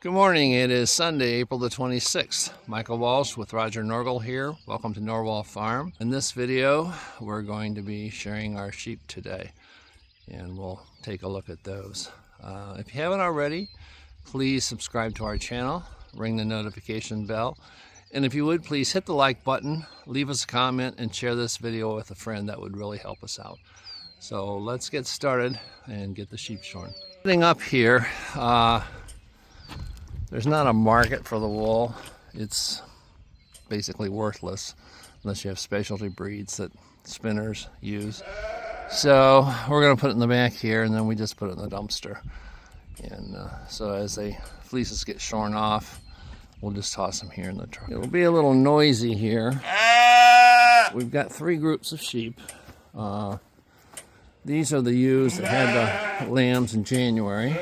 Good morning. It is Sunday, April the 26th. Michael Walsh with Roger Norgel here. Welcome to Norwal Farm. In this video, we're going to be shearing our sheep today, and we'll take a look at those. If you haven't already, please subscribe to our channel, ring the notification bell, and if you would, please hit the like button, leave us a comment, and share this video with a friend. That would really help us out. So let's get started and get the sheep shorn. Sitting up here, there's not a market for the wool. It's basically worthless unless you have specialty breeds that spinners use. So we're going to put it in the back here, and then we just put it in the dumpster. And so as the fleeces get shorn off, we'll just toss them here in the truck. It'll be a little noisy here. We've got three groups of sheep. These are the ewes that had the lambs in January.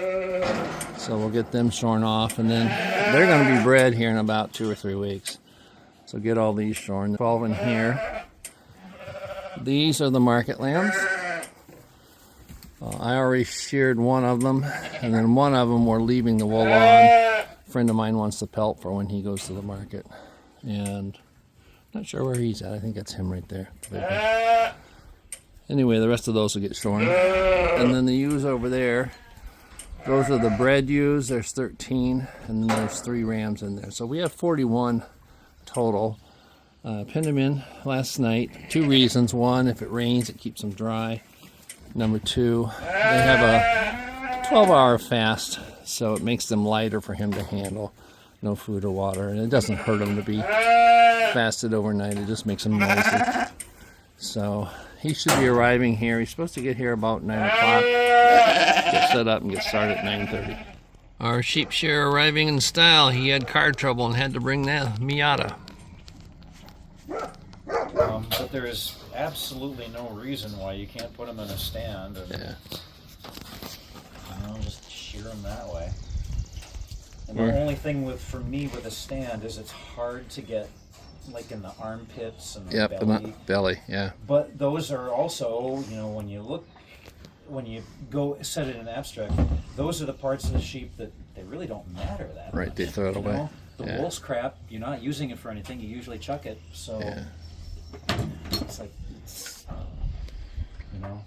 So we'll get them shorn off, and then they're going to be bred here in about 2 or 3 weeks. So get all these shorn. 12 in here. These are the market lambs. I already sheared one of them, and then one of them we're leaving the wool on. A friend of mine wants the pelt for when he goes to the market. And I'm not sure where he's at. I think that's him right there. Anyway, the rest of those will get shorn. And then the ewes over there, those are the bred ewes. There's 13, and then there's 3 rams in there. So we have 41 total. Pinned them in last night. 2 reasons. One, if it rains, it keeps them dry. Number 2, they have a 12-hour fast, so it makes them lighter for him to handle. No food or water, and it doesn't hurt him to be fasted overnight. It just makes him noisy. So he should be arriving here. He's supposed to get here about 9 o'clock. Get set up and get started at 9:30. Our sheep shearer arriving in style. He had car trouble and had to bring that Miata. But there is absolutely no reason why you can't put them in a stand and just shear them that way. And the only thing for me with a stand is it's hard to get like in the armpits and the belly. Belly, yeah. But those are also, when you go set it in abstract, those are the parts of the sheep that they really don't matter that much. Right, they throw it away. The wool's crap, you're not using it for anything, you usually chuck it, so it's like,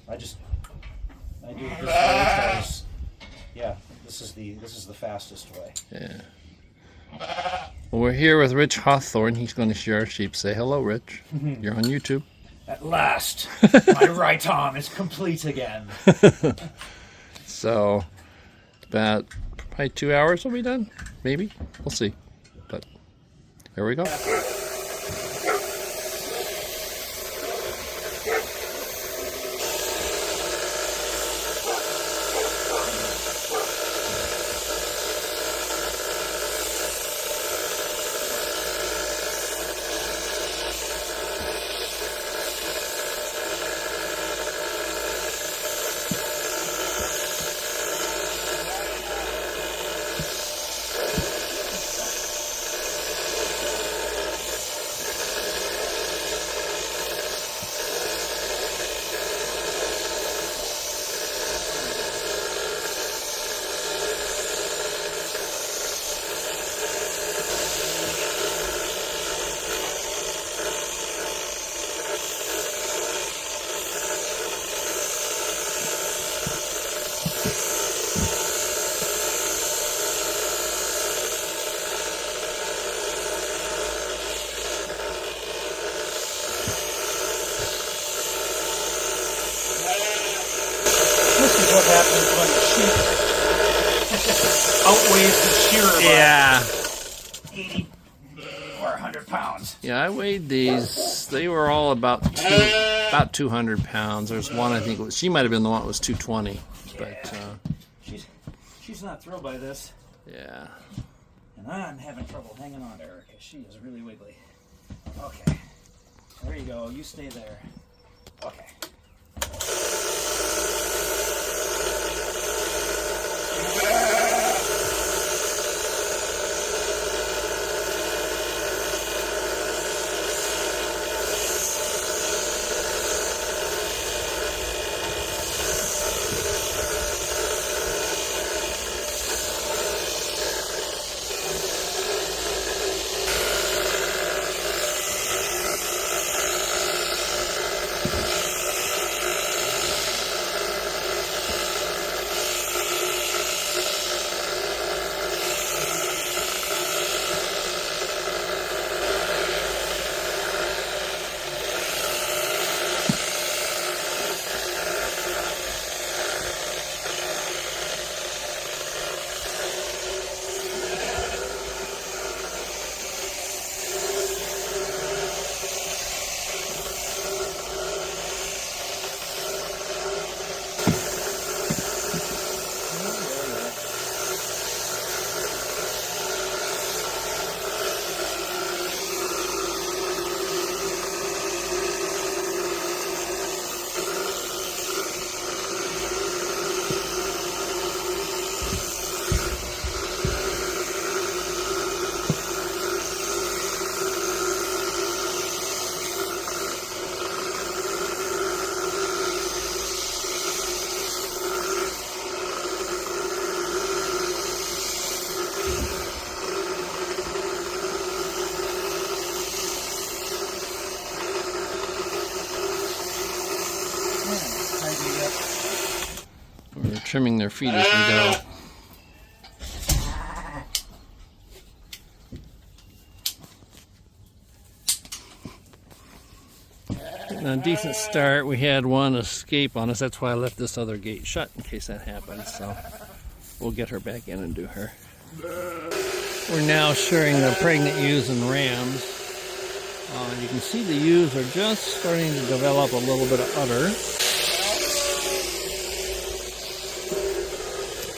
I do it this way because, this is the fastest way. Yeah. Well, we're here with Rich Hawthorne. He's going to shear our sheep. Say hello, Rich. You're on YouTube. At last, my right arm is complete again. So, about probably 2 hours will be done. Maybe. We'll see. But here we go. What happens when the sheep outweighs the shearer by 80 or 100 pounds. Yeah, I weighed these. They were all about 200 pounds. There's one, I think, she might have been the one that was 220. But she's not thrilled by this. Yeah. And I'm having trouble hanging on to her because she is really wiggly. Okay. There you go. You stay there. Okay. trimming their feet as we go. Getting a decent start. We had one escape on us. That's why I left this other gate shut in case that happens. So we'll get her back in and do her. We're now shearing the pregnant ewes and rams. You can see the ewes are just starting to develop a little bit of udder.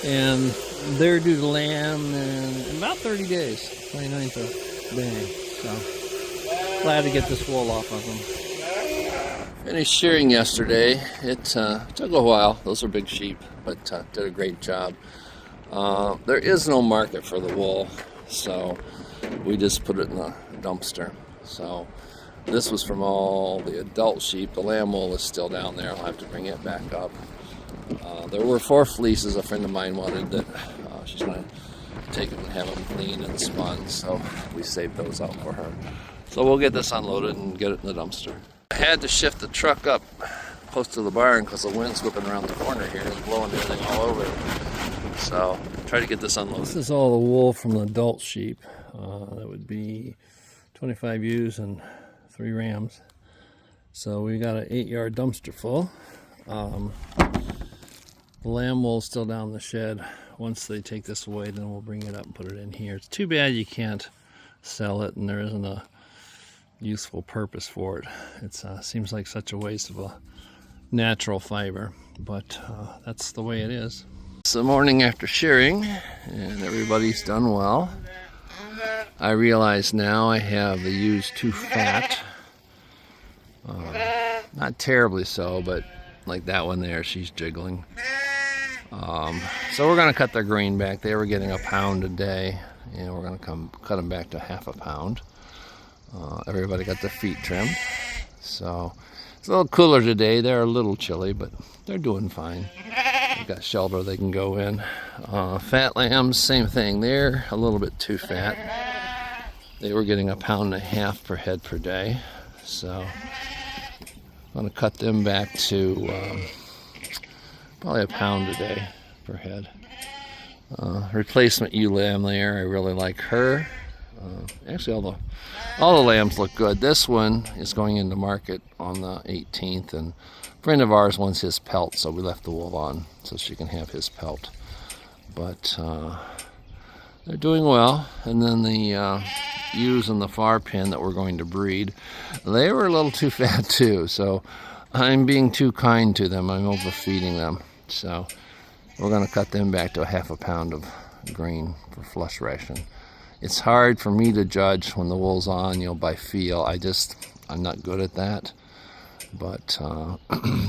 And they're due to lamb in about 30 days, 29th of May. So glad to get this wool off of them. Finished shearing yesterday. It took a while. Those are big sheep, but did a great job. There is no market for the wool, so we just put it in a dumpster. So this was from all the adult sheep. The lamb wool is still down there. I'll have to bring it back up. There were 4 fleeces a friend of mine wanted that she's going to take them and have them cleaned and spun, so we saved those out for her. So we'll get this unloaded and get it in the dumpster. I had to shift the truck up close to the barn because the wind's whipping around the corner here and blowing everything all over it. So try to get this unloaded. This is all the wool from the adult sheep. That would be 25 ewes and 3 rams. So we got an 8-yard dumpster full. The lamb wool is still down in the shed. Once they take this away, then we'll bring it up and put it in here. It's too bad you can't sell it and there isn't a useful purpose for it. It seems like such a waste of a natural fiber, but that's the way it is. It's the morning after shearing and everybody's done well. I realize now I have the ewes too fat. Not terribly so, but like that one there, she's jiggling. So we're going to cut their grain back. They were getting a pound a day, and we're going to cut them back to half a pound. Everybody got their feet trimmed. So it's a little cooler today. They're a little chilly, but they're doing fine. They've got shelter they can go in. Fat lambs, same thing. They're a little bit too fat. They were getting a pound and a half per head per day. So I'm going to cut them back to probably a pound a day per head. Replacement ewe lamb there. I really like her. Actually, all the lambs look good. This one is going into market on the 18th, and a friend of ours wants his pelt, so we left the wool on so she can have his pelt. But they're doing well. And then the ewes in the far pen that we're going to breed, they were a little too fat too, so I'm being too kind to them. I'm overfeeding them. So we're going to cut them back to a half a pound of grain for flush ration. It's hard for me to judge when the wool's on, by feel. I'm not good at that. But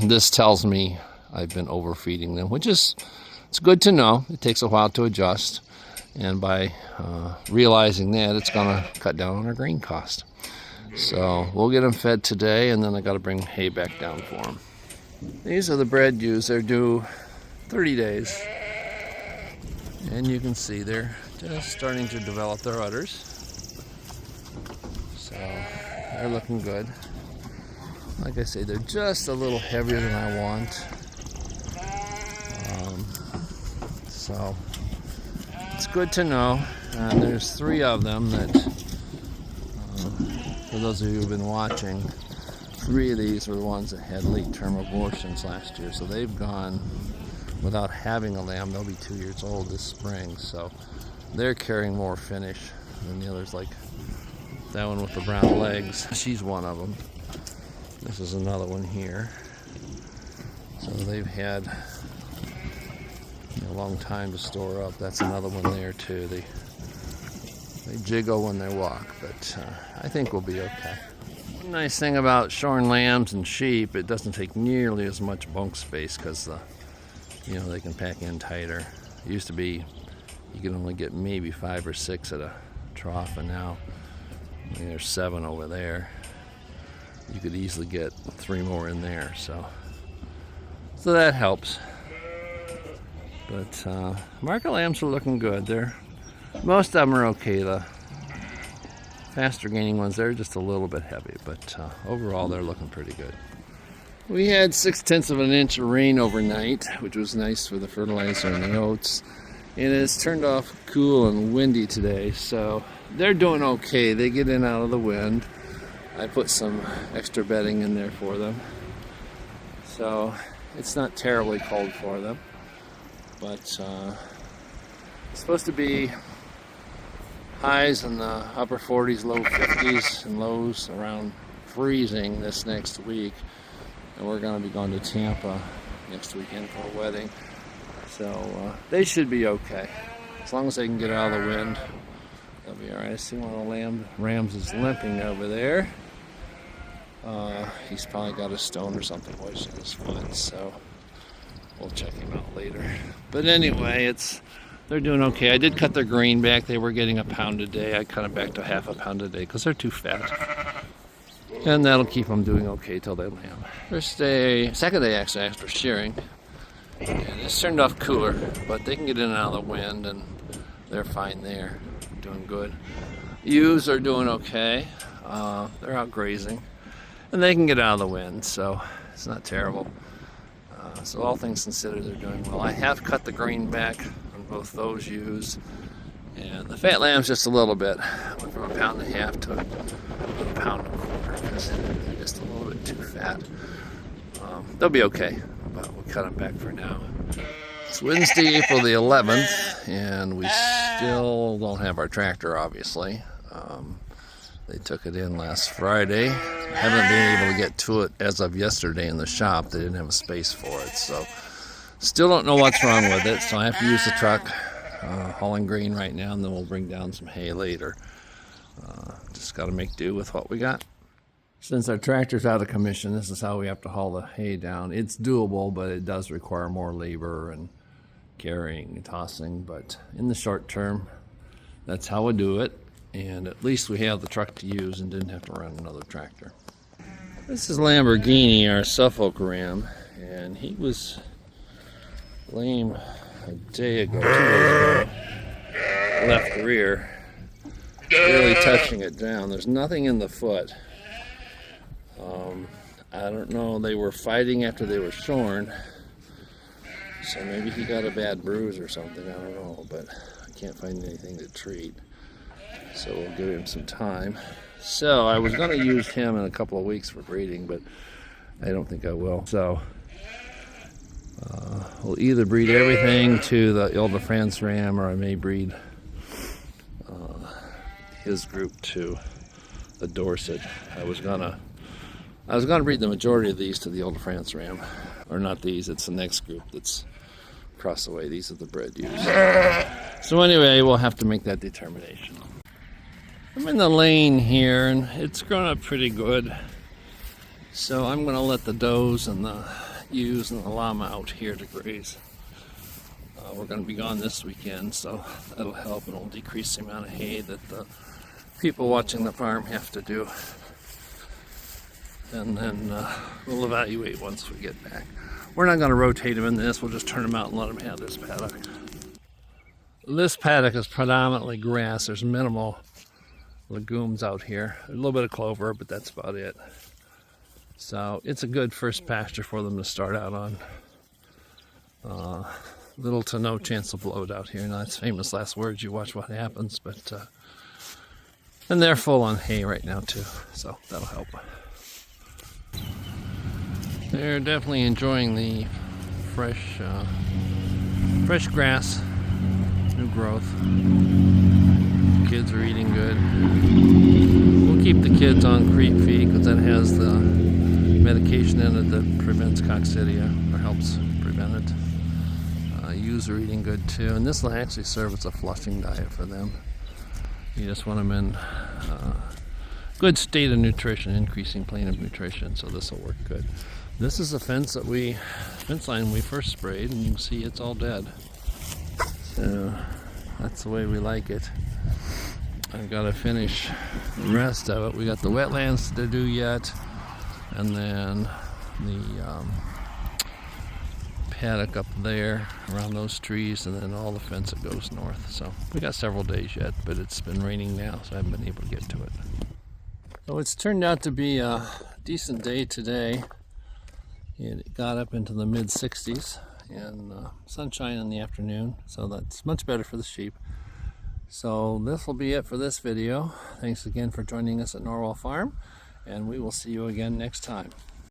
this tells me I've been overfeeding them, which is, it's good to know. It takes a while to adjust. And by realizing that, it's going to cut down on our grain cost. So we'll get them fed today, and then I got to bring hay back down for them. These are the bred ewes. They're due 30 days. And you can see they're just starting to develop their udders. So they're looking good. Like I say, they're just a little heavier than I want. So it's good to know. And there's 3 of them that, for those of you who've been watching, 3 of these were the ones that had late-term abortions last year. So they've gone without having a lamb. They'll be 2 years old this spring. So they're carrying more finish than the others, like that one with the brown legs. She's one of them. This is another one here. So they've had a long time to store up. That's another one there too. They jiggle when they walk, but I think we'll be okay. One nice thing about shorn lambs and sheep, it doesn't take nearly as much bunk space because they can pack in tighter. It used to be you could only get maybe 5 or 6 at a trough, and now there's 7 over there. You could easily get 3 more in there, so that helps. But market lambs are looking good. Most of them are okay. The faster gaining ones, they're just a little bit heavy, but overall they're looking pretty good. We had 6/10 of an inch of rain overnight, which was nice for the fertilizer and the oats. And it's turned off cool and windy today, so they're doing okay. They get in out of the wind. I put some extra bedding in there for them. So it's not terribly cold for them. But it's supposed to be highs in the upper 40s, low 50s, and lows around freezing this next week. And we're going to be going to Tampa next weekend for a wedding. So they should be okay. As long as they can get out of the wind, they'll be alright. I see one of the rams is limping over there. He's probably got a stone or something wedged in his foot, so we'll check him out later. But anyway, they're doing okay. I did cut their grain back. They were getting a pound a day. I cut them back to half a pound a day because they're too fat. And that'll keep them doing okay till they lamb. Second day actually after shearing. And it's turned off cooler, but they can get in and out of the wind and they're fine there. Doing good. Ewes are doing okay. They're out grazing. And they can get out of the wind, so it's not terrible. So all things considered, they're doing well. I have cut the grain back on both those ewes. And the fat lambs just a little bit. Went from 1.5 pounds to 1.25 pounds because they're just a little bit too fat. They'll be okay, but we'll cut them back for now. It's Wednesday, April the 11th, and we still don't have our tractor, obviously. They took it in last Friday. Haven't been able to get to it as of yesterday in the shop. They didn't have a space for it, so still don't know what's wrong with it, so I have to use the truck. Hauling grain right now, and then we'll bring down some hay later. Just got to make do with what we got. Since our tractor's out of commission, this is how we have to haul the hay down. It's doable, but it does require more labor and carrying and tossing. But in the short term, that's how we do it. And at least we have the truck to use and didn't have to run another tractor. This is Lamborghini, our Suffolk Ram, and he was lame a day ago, 2 days ago. Left rear, barely touching it down. There's nothing in the foot. I don't know, they were fighting after they were shorn, so maybe he got a bad bruise or something, I don't know, but I can't find anything to treat, so we'll give him some time. So I was going to use him in a couple of weeks for breeding, but I don't think I will. So we'll either breed everything to the Ile-de-France Ram, or I may breed his group to the Dorset. I was gonna breed the majority of these to the Ile-de-France Ram, or not these. It's the next group that's across the way. These are the bred ewes. So anyway, we'll have to make that determination. I'm in the lane here, and it's grown up pretty good. So I'm going to let the does and the ewes and the llama out here to graze. We're going to be gone this weekend, so that'll help, and it'll decrease the amount of hay that the people watching the farm have to do. And then we'll evaluate once we get back. We're not going to rotate them in this. We'll just turn them out and let them have this paddock. This paddock is predominantly grass. There's minimal legumes out here. A little bit of clover, but that's about it. So it's a good first pasture for them to start out on. Little to no chance of bloat out here. Now that's famous last words. You watch what happens, but and they're full on hay right now too, so that'll help. They're definitely enjoying the fresh grass, new growth. Kids are eating good. We'll keep the kids on creep feed because that has the medication in it that prevents coccidia, or helps prevent it. Ewes are eating good too, and this will actually serve as a flushing diet for them. You just want them in good state of nutrition, increasing plane of nutrition, so this will work good. This is the fence line we first sprayed, and you can see it's all dead. So that's the way we like it. I've got to finish the rest of it. We got the wetlands to do yet, and then the paddock up there around those trees, and then all the fence that goes north. So we got several days yet, but it's been raining now, so I haven't been able to get to it. So it's turned out to be a decent day today. It got up into the mid 60s and sunshine in the afternoon, so that's much better for the sheep. So this will be it for this video. Thanks again for joining us at Norwal Farm, and we will see you again next time.